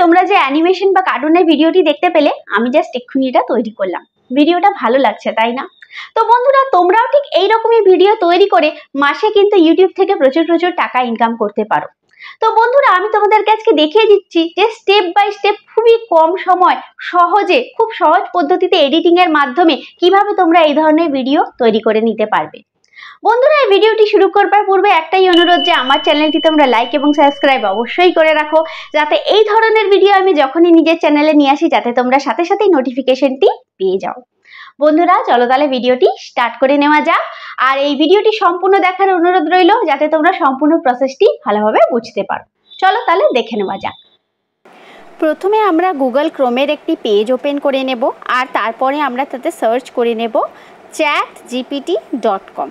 তোমরা যে অ্যানিমেশন বা কার্টুনের ভিডিওটি দেখতে পেলে, আমি জাস্ট এক্ষুনি এটা তৈরি করলাম। ভিডিওটা ভালো লাগছে তাই না? তো বন্ধুরা, তোমরাও ঠিক এইরকমই ভিডিও তৈরি করে মাসে কিন্তু ইউটিউব থেকে প্রচুর প্রচুর টাকা ইনকাম করতে পারো। তো বন্ধুরা, আমি তোমাদেরকে আজকে দেখিয়ে দিচ্ছি যে স্টেপ বাই স্টেপ খুবই কম সময় সহজে খুব সহজ পদ্ধতিতে এডিটিং এর মাধ্যমে কিভাবে তোমরা এই ধরনের ভিডিও তৈরি করে নিতে পারবে। বন্ধুরা, এই ভিডিওটি শুরু করবার পূর্বে একটাই অনুরোধ যে আমার চ্যানেলটি তোমরা লাইক এবং সাবস্ক্রাইব অবশ্যই করে রাখো, যাতে এই ধরনের ভিডিও আমি যখনই নিজের চ্যানেলে নিয়ে আসি যাতে তোমরা সাথে সাথেই নোটিফিকেশনটি পেয়ে যাও। বন্ধুরা, চলো তাহলে ভিডিওটি স্টার্ট করে নেওয়া যাক। আর এই ভিডিওটি সম্পূর্ণ দেখার অনুরোধ রইল যাতে তোমরা সম্পূর্ণ প্রসেসটি ভালোভাবে বুঝতে পারো। চলো তাহলে দেখে নেওয়া যাক। প্রথমে আমরা গুগল ক্রোমের একটি পেজ ওপেন করে নেব, আর তারপরে আমরা তাতে সার্চ করে নেব chatgpt.com।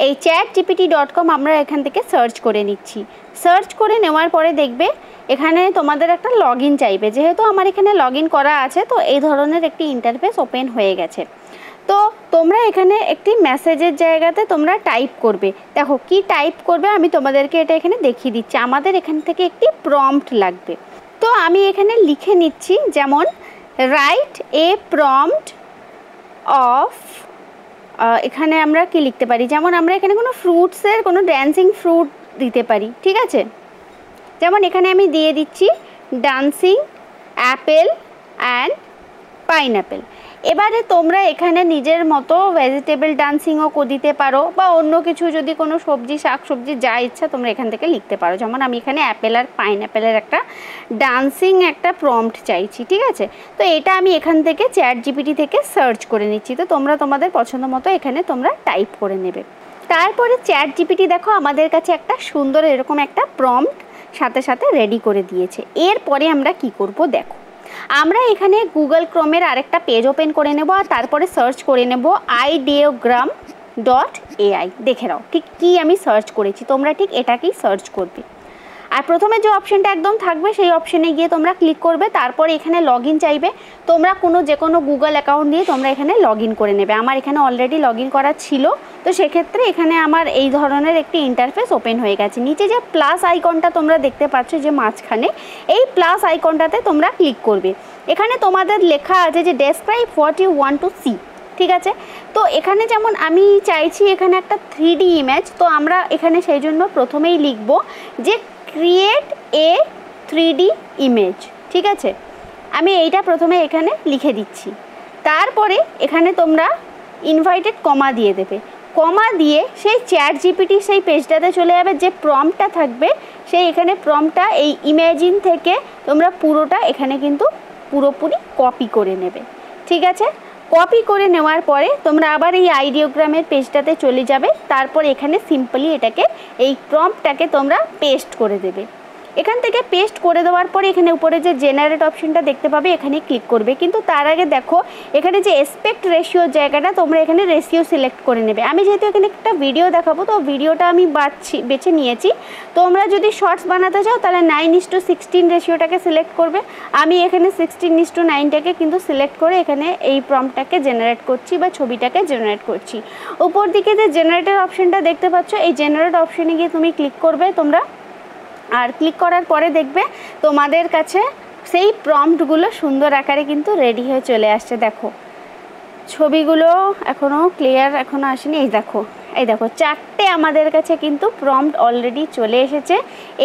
এই chatgpt.com আমরা এখান থেকে সার্চ করে নিচ্ছি। সার্চ করে নেওয়ার পরে দেখবে এখানে তোমাদের একটা লগইন চাইবে। যেহেতু আমার এখানে লগইন করা আছে, তো এই ধরনের একটি ইন্টারফেস ওপেন হয়ে গেছে। তো তোমরা এখানে একটি মেসেজের জায়গাতে তোমরা টাইপ করবে। দেখো কি টাইপ করবে আমি তোমাদেরকে এটা এখানে দেখিয়ে দিচ্ছি। আমাদের এখান থেকে একটি প্রম্পট লাগবে। তো আমি এখানে লিখে নিচ্ছি, যেমন রাইট এ প্রম্পট অফ, এখানে আমরা কি লিখতে পারি, যেমন আমরা এখানে কোনো ফ্রুটসের কোনো ড্যান্সিং ফ্রুট দিতে পারি। ঠিক আছে, যেমন এখানে আমি দিয়ে দিচ্ছি ডান্সিং অ্যাপেল অ্যান্ড পাইনঅ্যাপেল। এবারে তোমরা এখানে নিজের মতো ভেজিটেবল ডান্সিংও দিতে পারো, বা অন্য কিছু যদি কোনো সবজি শাকসবজি যা ইচ্ছা তোমরা এখান থেকে লিখতে পারো। যেমন আমি এখানে অ্যাপেল আর পাইনঅ্যাপেলের একটা ডান্সিং একটা প্রম্পট চাইছি। ঠিক আছে, তো এটা আমি এখান থেকে ChatGPT থেকে সার্চ করে নিচ্ছি। তো তোমরা তোমাদের পছন্দ মতো এখানে তোমরা টাইপ করে নেবে। তারপরে ChatGPT দেখো আমাদের কাছে একটা সুন্দর এরকম একটা প্রম্পট সাথে সাথে রেডি করে দিয়েছে। এরপরে আমরা কি করব দেখো, আমরা এখানে গুগল ক্রোমের আরেকটা পেজ ওপেন করে নেব, আর তারপরে সার্চ করে নেব ideogram.ai। দেখে নাও ঠিক কি আমি সার্চ করেছি, তোমরা ঠিক এটাকেই সার্চ করবে। আর প্রথমে যে অপশনটা একদম থাকবে সেই অপশনে গিয়ে তোমরা ক্লিক করবে। তারপর এখানে লগইন চাইবে, তোমরা যে কোনো গুগল অ্যাকাউন্ট দিয়ে তোমরা এখানে লগইন করে নেবে। আমার এখানে অলরেডি লগইন করা ছিল, তো সেক্ষেত্রে এখানে আমার এই ধরনের একটি ইন্টারফেস ওপেন হয়ে গেছে। নিচে যে প্লাস আইকনটা তোমরা দেখতে পাচ্ছ যে মাঝখানে, এই প্লাস আইকনটাতে তোমরা ক্লিক করবে। এখানে তোমাদের লেখা আছে যে describe what you want to see. ঠিক আছে, তো এখানে যেমন আমি চাইছি এখানে একটা 3D ইমেজ, তো আমরা এখানে সেই জন্য প্রথমেই লিখব যে ক্রিয়েট এ 3D ইমেজ। ঠিক আছে, আমি এইটা প্রথমে এখানে লিখে দিচ্ছি। তারপরে এখানে তোমরা ইনভাইটেড কমা দিয়ে দেবে। কমা দিয়ে সেই ChatGPT সেই পেজটাতে চলে যাবে, যে প্রম্পটটা থাকবে সেই এখানে প্রম্পটটা এই ইমেজিন থেকে তোমরা পুরোটা এখানে কিন্তু পুরোপুরি কপি করে নেবে। ঠিক আছে, কপি করে নেওয়ার পরে তোমরা আবার এই আইডিওগ্রামের পেজটাতে চলে যাবে। তারপর এখানে সিম্পলি এটাকে এই প্রম্পটটাকে তোমরা পেস্ট করে দেবে। এখান থেকে পেস্ট করে দেওয়ার পরে এখানে উপরে যে জেনারেট অপশনটা দেখতে পাবে এখানে ক্লিক করবে। কিন্তু তার আগে দেখো এখানে যে এসপেক্ট রেশিওর জায়গাটা তোমরা এখানে রেশিও সিলেক্ট করে নেবে। আমি যেহেতু এখানে একটা ভিডিও দেখাবো, তো ভিডিওটা আমি বেছে নিয়েছি। তোমরা যদি শর্টস বানাতে চাও তাহলে 9:16 রেশিওটাকে সিলেক্ট করবে। আমি এখানে 16:9টাকে কিন্তু সিলেক্ট করে এখানে এই প্রম্পটটাকে জেনারেট করছি বা ছবিটাকে জেনারেট করছি। উপর দিকে যে জেনারেটর অপশনটা দেখতে পাচ্ছ, এই জেনারেট অপশনে গিয়ে তুমি ক্লিক করবে তোমরা। আর ক্লিক করার পরে দেখবে তোমাদের কাছে সেই প্রম্পটগুলো সুন্দর আকারে কিন্তু রেডি হয়ে চলে আসছে। দেখো ছবিগুলো এখনও ক্লিয়ার এখনও আসেনি। এই দেখো 4টে আমাদের কাছে কিন্তু প্রম্পট অলরেডি চলে এসেছে।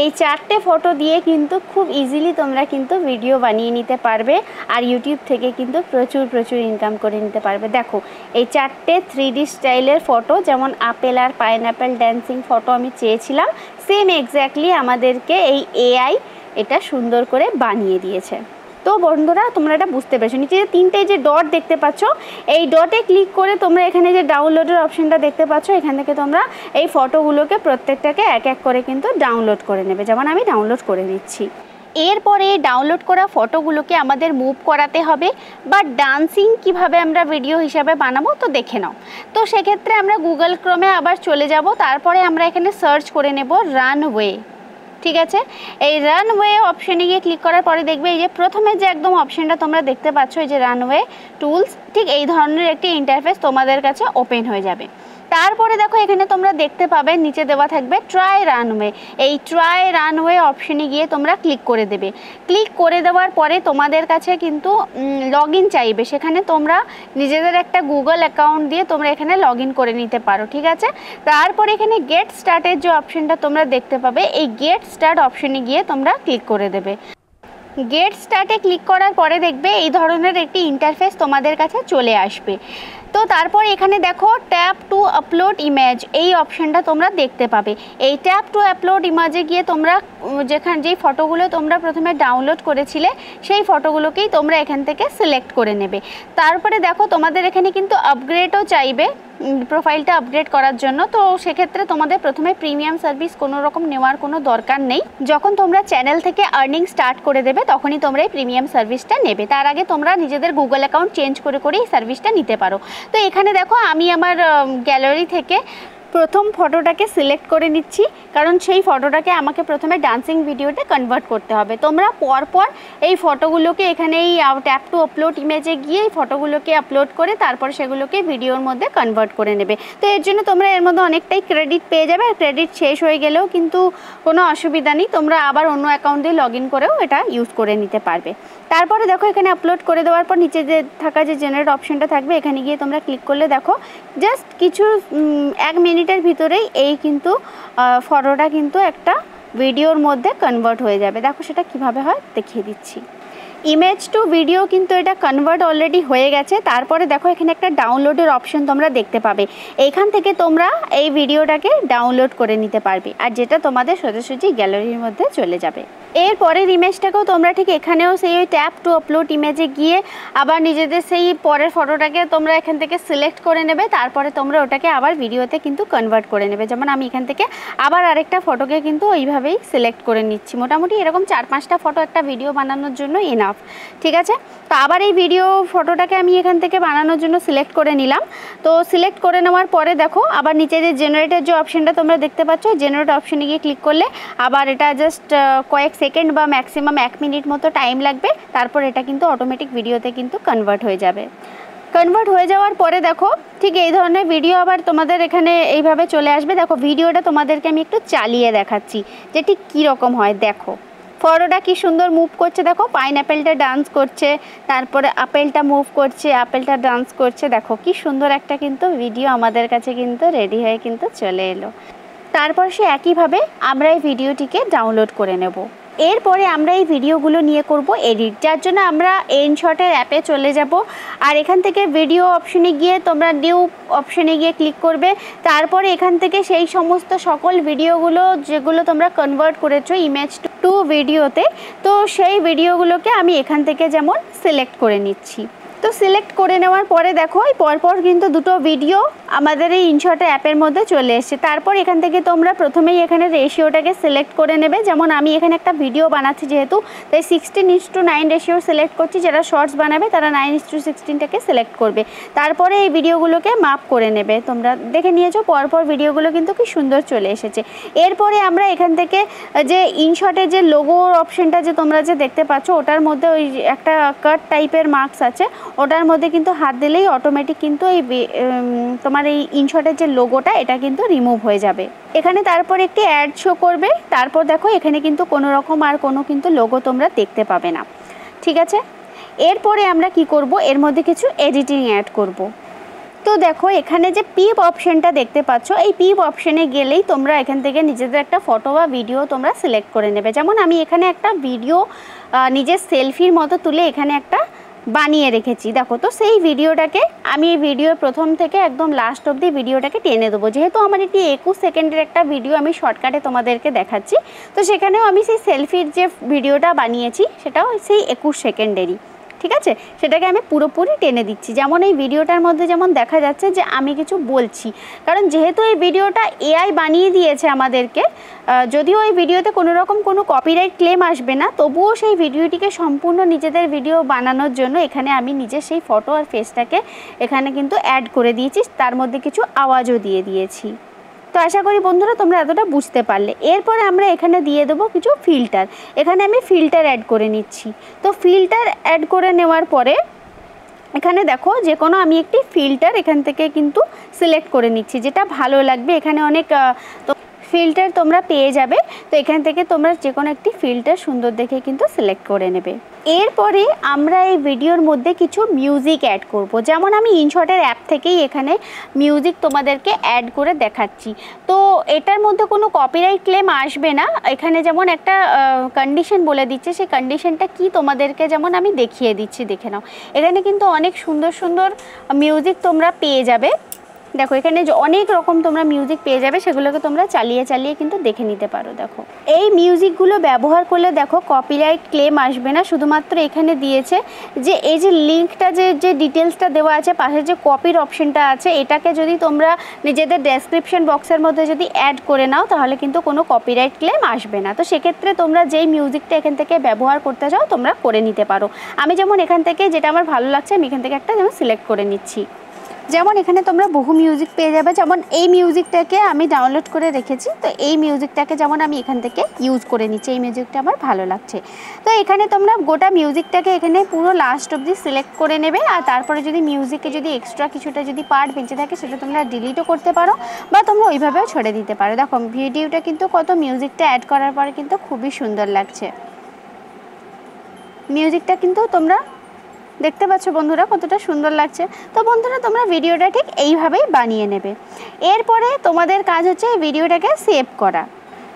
এই 4টে ফটো দিয়ে কিন্তু খুব ইজিলি তোমরা কিন্তু ভিডিও বানিয়ে নিতে পারবে, আর ইউটিউব থেকে কিন্তু প্রচুর প্রচুর ইনকাম করে নিতে পারবে। দেখো এই 4টে 3D স্টাইলের ফটো, যেমন আপেল আর পাইনঅ্যাপেল ড্যান্সিং ফটো আমি চেয়েছিলাম, সেম এক্স্যাক্টলি আমাদেরকে এই AI এটা সুন্দর করে বানিয়ে দিয়েছে। তো বন্ধুরা, তোমরা এটা বুঝতে পেরেছো। নিচে যে 3টে যে ডট দেখতে পাচ্ছ, এই ডটে ক্লিক করে তোমরা এখানে যে ডাউনলোডের অপশনটা দেখতে পাচ্ছ, এখান থেকে তোমরা এই ফটোগুলোকে প্রত্যেকটাকে এক এক করে কিন্তু ডাউনলোড করে নেবে। যেমন আমি ডাউনলোড করে নিচ্ছি। এরপরে ডাউনলোড করা ফটোগুলোকে আমাদের মুভ করাতে হবে, বা ডান্সিং কিভাবে আমরা ভিডিও হিসাবে বানাবো তো দেখে নাও। তো সেক্ষেত্রে আমরা গুগল ক্রোমে আবার চলে যাব। তারপরে আমরা এখানে সার্চ করে নেব রানওয়ে। ঠিক আছে, এই রানওয়ে অপশনে গিয়ে ক্লিক করার পরে দেখবে এই যে প্রথমে যে একদম অপশনটা তোমরা দেখতে পাচ্ছ, এই যে রানওয়ে টুলস, ঠিক এই ধরনের একটি ইন্টারফেস তোমাদের কাছে ওপেন হয়ে যাবে। তারপরে দেখো এখানে তোমরা দেখতে পাবে নিচে দেওয়া থাকবে ট্রাই রানওয়ে। এই ট্রাই রানওয়ে অপশনে গিয়ে তোমরা ক্লিক করে দেবে। ক্লিক করে দেওয়ার পরে তোমাদের কাছে কিন্তু লগ ইন চাইবে, সেখানে তোমরা নিজেদের একটা গুগল অ্যাকাউন্ট দিয়ে তোমরা এখানে লগ ইন করে নিতে পারো, ঠিক আছে। তারপরে এখানে গেট স্টার্টের যে অপশনটা তোমরা দেখতে পাবে, এই গেট স্টার্ট অপশনে গিয়ে তোমরা ক্লিক করে দেবে। গেট স্টার্টে ক্লিক করার পরে দেখবে এই ধরনের একটি ইন্টারফেস তোমাদের কাছে চলে আসবে। তো তারপর এখানে দেখো ট্যাপ টু আপলোড ইমেজ, এই অপশনটা তোমরা দেখতে পাবে। এই ট্যাপ টু আপলোড ইমেজে গিয়ে তোমরা যেই ফটোগুলো তোমরা প্রথমে ডাউনলোড করেছিলে সেই ফটোগুলোকেই তোমরা এখান থেকে সিলেক্ট করে নেবে। তারপরে দেখো তোমাদের এখানে কিন্তু আপগ্রেডও চাইবে প্রোফাইলটা আপগ্রেড করার জন্য। তো সেক্ষেত্রে তোমাদের প্রথমে প্রিমিয়াম সার্ভিস কোনো রকম নেওয়ার কোনো দরকার নেই। যখন তোমরা চ্যানেল থেকে আর্নিং স্টার্ট করে দেবে তখনই তোমরা এই প্রিমিয়াম সার্ভিসটা নেবে। তার আগে তোমরা নিজেদের গুগল অ্যাকাউন্ট চেঞ্জ করে এই সার্ভিসটা নিতে পারো। তো এখানে দেখো আমি আমার গ্যালারি থেকে প্রথম ফটোটাকে সিলেক্ট করে নিচ্ছি, কারণ সেই ফটোটাকে আমাকে প্রথমে ডান্সিং ভিডিওতে কনভার্ট করতে হবে। তোমরা পরপর এই ফটোগুলোকে এখানে এই ট্যাপ টু আপলোড ইমেজে গিয়ে এই ফটোগুলোকে আপলোড করে তারপর সেগুলোকে ভিডিওর মধ্যে কনভার্ট করে নেবে। তো এর জন্য তোমরা এর মধ্যে অনেকটাই ক্রেডিট পেয়ে যাবে, আর ক্রেডিট শেষ হয়ে গেলেও কিন্তু কোনো অসুবিধা নেই, তোমরা আবার অন্য অ্যাকাউন্ট দিয়ে লগ ইন করেও এটা ইউজ করে নিতে পারবে। তারপরে দেখো এখানে আপলোড করে দেওয়ার পর নিচে যে থাকা যে জেনারেট অপশনটা থাকবে এখানে গিয়ে তোমরা ক্লিক করলে দেখো জাস্ট কিছু 1 মিনিটের ভিতরেই এই কিন্তু ফটোটা কিন্তু একটা ভিডিওর মধ্যে কনভার্ট হয়ে যাবে। দেখো সেটা কিভাবে হয় দেখিয়ে দিচ্ছি। ইমেজ টু ভিডিও কিন্তু এটা কনভার্ট অলরেডি হয়ে গেছে। তারপরে দেখো এখানে একটা ডাউনলোডের অপশন তোমরা দেখতে পাবে, এইখান থেকে তোমরা এই ভিডিওটাকে ডাউনলোড করে নিতে পারবে, আর যেটা তোমাদের সোজাসুজি গ্যালারির মধ্যে চলে যাবে। এরপরের ইমেজটাকেও তোমরা ঠিক এখানেও সেই ওই ট্যাপ টু আপলোড ইমেজে গিয়ে আবার নিজেদের সেই পরের ফটোটাকে তোমরা এখান থেকে সিলেক্ট করে নেবে। তারপরে তোমরা ওটাকে আবার ভিডিওতে কিন্তু কনভার্ট করে নেবে। যেমন আমি এখান থেকে আবার আরেকটা ফটোকে কিন্তু ওইভাবেই সিলেক্ট করে নিচ্ছি। মোটামুটি এরকম 4-5টা ফটো একটা ভিডিও বানানোর জন্য এনাফ, ঠিক আছে। তো আবার এই ভিডিও ফটোটাকে আমি এখান থেকে বানানোর জন্য সিলেক্ট করে নিলাম। তো সিলেক্ট করে নেওয়ার পরে দেখো আবার নিচে যে জেনারেটের যে অপশনটা তোমরা দেখতে পাচ্ছ, জেনারেট অপশনে গিয়ে ক্লিক করলে আবার এটা জাস্ট কয়েক সেকেন্ড বা ম্যাক্সিমাম 1 মিনিট মতো টাইম লাগবে। তারপর এটা কিন্তু অটোমেটিক ভিডিওতে কিন্তু কনভার্ট হয়ে যাবে। কনভার্ট হয়ে যাওয়ার পরে দেখো ঠিক এই ধরনের ভিডিও আবার তোমাদের এখানে এইভাবে চলে আসবে। দেখো ভিডিওটা তোমাদেরকে আমি একটু চালিয়ে দেখাচ্ছি যে ঠিক কীরকম হয়। দেখো ফটোটা কি সুন্দর মুভ করছে, দেখো পাইনঅ্যাপেলটা ডান্স করছে, তারপরে আপেলটা মুভ করছে, আপেলটা ডান্স করছে। দেখো কি সুন্দর একটা কিন্তু ভিডিও আমাদের কাছে কিন্তু রেডি হয়ে কিন্তু চলে এলো। তারপর সে একইভাবে আমরা এই ভিডিওটিকে ডাউনলোড করে নেব। এরপরে আমরা এই ভিডিওগুলো নিয়ে করব এডিট, যার জন্য আমরা এনশটের অ্যাপে চলে যাব। আর এখান থেকে ভিডিও অপশনে গিয়ে তোমরা নিউ অপশনে গিয়ে ক্লিক করবে। তারপরে এখান থেকে সেই সমস্ত সকল ভিডিওগুলো যেগুলো তোমরা কনভার্ট করেছো ইমেজ টু ভিডিওতে, তো সেই ভিডিওগুলোকে আমি এখান থেকে যেমন সিলেক্ট করে নিচ্ছি। তো সিলেক্ট করে নেওয়ার পরে দেখো এই পরপর কিন্তু দুটো ভিডিও আমাদের এই ইনশটের অ্যাপের মধ্যে চলে এসেছে। তারপর এখান থেকে তোমরা প্রথমেই এখানে রেশিওটাকে সিলেক্ট করে নেবে। যেমন আমি এখানে একটা ভিডিও বানাচ্ছি যেহেতু, তাই 16:9 রেশিও সিলেক্ট করছি। যারা শর্টস বানাবে তারা 9:16টাকে সিলেক্ট করবে। তারপরে এই ভিডিওগুলোকে মাপ করে নেবে। তোমরা দেখে নিয়েছো পরপর ভিডিওগুলো কিন্তু কি সুন্দর চলে এসেছে। এরপরে আমরা এখান থেকে যে ইনশটের যে লোগোর অপশনটা যে তোমরা যে দেখতে পাচ্ছ, ওটার মধ্যে ওই একটা কাট টাইপের মার্কস আছে, ওটার মধ্যে কিন্তু হাত দিলেই অটোমেটিক কিন্তু এই তোমার এই ইনশটের যে লোগোটা এটা কিন্তু রিমুভ হয়ে যাবে। এখানে তারপর একটি অ্যাড শো করবে। তারপর দেখো এখানে কিন্তু কোনো রকম আর কোনো কিন্তু লোগো তোমরা দেখতে পাবে না, ঠিক আছে। এরপরে আমরা কি করব, এর মধ্যে কিছু এডিটিং অ্যাড করব। তো দেখো এখানে যে পিপ অপশনটা দেখতে পাচ্ছ, এই পিপ অপশনে গেলেই তোমরা এখান থেকে নিজেদের একটা ফটো বা ভিডিও তোমরা সিলেক্ট করে নেবে। যেমন আমি এখানে একটা ভিডিও নিজের সেলফির মতো তুলে এখানে একটা বানিয়ে রেখেছি। দেখো তো সেই ভিডিওটাকে আমি এই ভিডিও প্রথম থেকে একদম লাস্ট অবধি ভিডিওটাকে টেনে দেবো। যেহেতু আমার এটি 21 সেকেন্ডের একটা ভিডিও আমি শর্টকাটে তোমাদেরকে দেখাচ্ছি, তো সেখানেও আমি সেই সেলফির যে ভিডিওটা বানিয়েছি সেটাও সেই 21 সেকেন্ডেরই, ঠিক আছে। সেটাকে আমি পুরোপুরি টেনে দিচ্ছি। যেমন এই ভিডিওটার মধ্যে যেমন দেখা যাচ্ছে যে আমি কিছু বলছি, কারণ যেহেতু এই ভিডিওটা এআই বানিয়ে দিয়েছে আমাদেরকে, যদিও এই ভিডিওতে কোনো রকম কোনো কপিরাইট ক্লেম আসবে না, তবুও সেই ভিডিওটিকে সম্পূর্ণ নিজেদের ভিডিও বানানোর জন্য এখানে আমি নিজের সেই ফটো আর ফেসটাকে এখানে কিন্তু অ্যাড করে দিয়েছি, তার মধ্যে কিছু আওয়াজও দিয়ে দিয়েছি। তো আশা করি বন্ধুরা তোমরা এতটা বুঝতে পারলে। এরপরে আমরা এখানে দিয়ে দেবো কিছু ফিল্টার। এখানে আমি ফিল্টার অ্যাড করে নিচ্ছি। তো ফিল্টার অ্যাড করে নেওয়ার পরে এখানে দেখো যে কোনো আমি একটি ফিল্টার এখান থেকে কিন্তু সিলেক্ট করে নিচ্ছি, যেটা ভালো লাগবে। এখানে অনেক ফিল্টার তোমরা পেয়ে যাবে, তো এখান থেকে তোমরা যে কোনো একটি ফিল্টার সুন্দর দেখে কিন্তু সিলেক্ট করে নেবে। এরপরে আমরা এই ভিডিওর মধ্যে কিছু মিউজিক অ্যাড করব। যেমন আমি ইনশটের অ্যাপ থেকেই এখানে মিউজিক তোমাদেরকে অ্যাড করে দেখাচ্ছি। তো এটার মধ্যে কোনো কপিরাইট ক্লেম আসবে না। এখানে যেমন একটা কন্ডিশন বলে দিচ্ছে, সেই কন্ডিশনটা কি তোমাদেরকে যেমন আমি দেখিয়ে দিচ্ছি, দেখে নাও। এখানে কিন্তু অনেক সুন্দর সুন্দর মিউজিক তোমরা পেয়ে যাবে। দেখো এখানে অনেক রকম তোমরা মিউজিক পেয়ে যাবে, সেগুলোকে তোমরা চালিয়ে চালিয়ে কিন্তু দেখে নিতে পারো। দেখো এই মিউজিকগুলো ব্যবহার করলে দেখো কপিরাইট ক্লেম আসবে না। শুধুমাত্র এখানে দিয়েছে যে এই যে লিঙ্কটা যে ডিটেলসটা দেওয়া আছে, পাশে যে কপির অপশনটা আছে, এটাকে যদি তোমরা নিজেদের ডেসক্রিপশন বক্সের মধ্যে যদি অ্যাড করে নাও তাহলে কিন্তু কোনো কপিরাইট ক্লেম আসবে না। তো সেক্ষেত্রে তোমরা যেই মিউজিকটা এখান থেকে ব্যবহার করতে চাও তোমরা করে নিতে পারো। আমি যেমন এখান থেকে যেটা আমার ভালো লাগছে আমি এখান থেকে একটা যেমন সিলেক্ট করে নিচ্ছি। যেমন এখানে তোমরা বহু মিউজিক পেয়ে যাবে, যেমন এই মিউজিকটাকে আমি ডাউনলোড করে রেখেছি, তো এই মিউজিকটাকে যেমন আমি এখান থেকে ইউজ করে নিচ্ছি, এই মিউজিকটা আমার ভালো লাগছে। তো এখানে তোমরা গোটা মিউজিকটাকে এখানে পুরো লাস্ট অবধি সিলেক্ট করে নেবে, আর তারপরে যদি মিউজিকে যদি এক্সট্রা কিছুটা যদি পার্ট বেঁচে থাকে সেটা তোমরা ডিলিটও করতে পারো বা তোমরা ওইভাবেও ছেড়ে দিতে পারো। দেখো ভিডিওটা কিন্তু কত মিউজিকটা অ্যাড করার পরে কিন্তু খুবই সুন্দর লাগছে। মিউজিকটা কিন্তু তোমরা দেখতে পাচ্ছ বন্ধুরা কতটা সুন্দর লাগছে। তো বন্ধুরা তোমরা ভিডিওটা ঠিক এইভাবেই বানিয়ে নেবে। এরপরে তোমাদের কাজ হচ্ছে এই ভিডিওটাকে সেভ করা।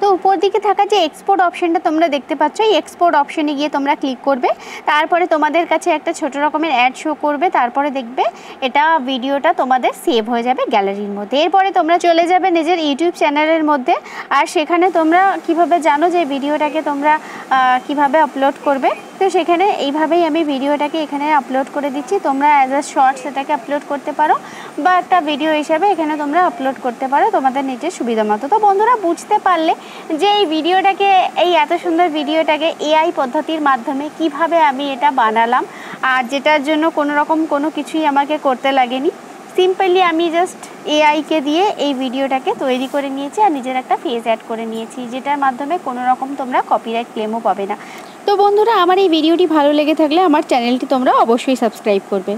তো উপর দিকে থাকা যে এক্সপোর্ট অপশানটা তোমরা দেখতে পাচ্ছ, এই এক্সপোর্ট অপশানে গিয়ে তোমরা ক্লিক করবে। তারপরে তোমাদের কাছে একটা ছোট রকমের অ্যাড শো করবে, তারপরে দেখবে এটা ভিডিওটা তোমাদের সেভ হয়ে যাবে গ্যালারির মধ্যে। এরপরে তোমরা চলে যাবে নিজের ইউটিউব চ্যানেলের মধ্যে, আর সেখানে তোমরা কিভাবে জানো যে ভিডিওটাকে তোমরা কিভাবে আপলোড করবে। তো সেখানে এইভাবেই আমি ভিডিওটাকে এখানে আপলোড করে দিচ্ছি। তোমরা অ্যাজ আ শর্টস এটাকে আপলোড করতে পারো বা একটা ভিডিও হিসাবে এখানে তোমরা আপলোড করতে পারো তোমাদের নিজের সুবিধা মতো। তো বন্ধুরা বুঝতে পারলে যে এই ভিডিওটাকে, এই এত সুন্দর ভিডিওটাকে এআই পদ্ধতির মাধ্যমে কিভাবে আমি এটা বানালাম, আর যেটার জন্য কোনো কিছুই আমাকে করতে লাগেনি। সিম্পলি আমি জাস্ট এআইকে দিয়ে এই ভিডিওটাকে তৈরি করে নিয়েছি আর নিজের একটা ফেস অ্যাড করে নিয়েছি, যেটার মাধ্যমে কোনো রকম তোমরা কপিরাইট ক্লেমও পাবে না। তো বন্ধুরা আমার এই ভিডিওটি ভালো লেগে থাকলে আমার চ্যানেলটি তোমরা অবশ্যই সাবস্ক্রাইব করবে।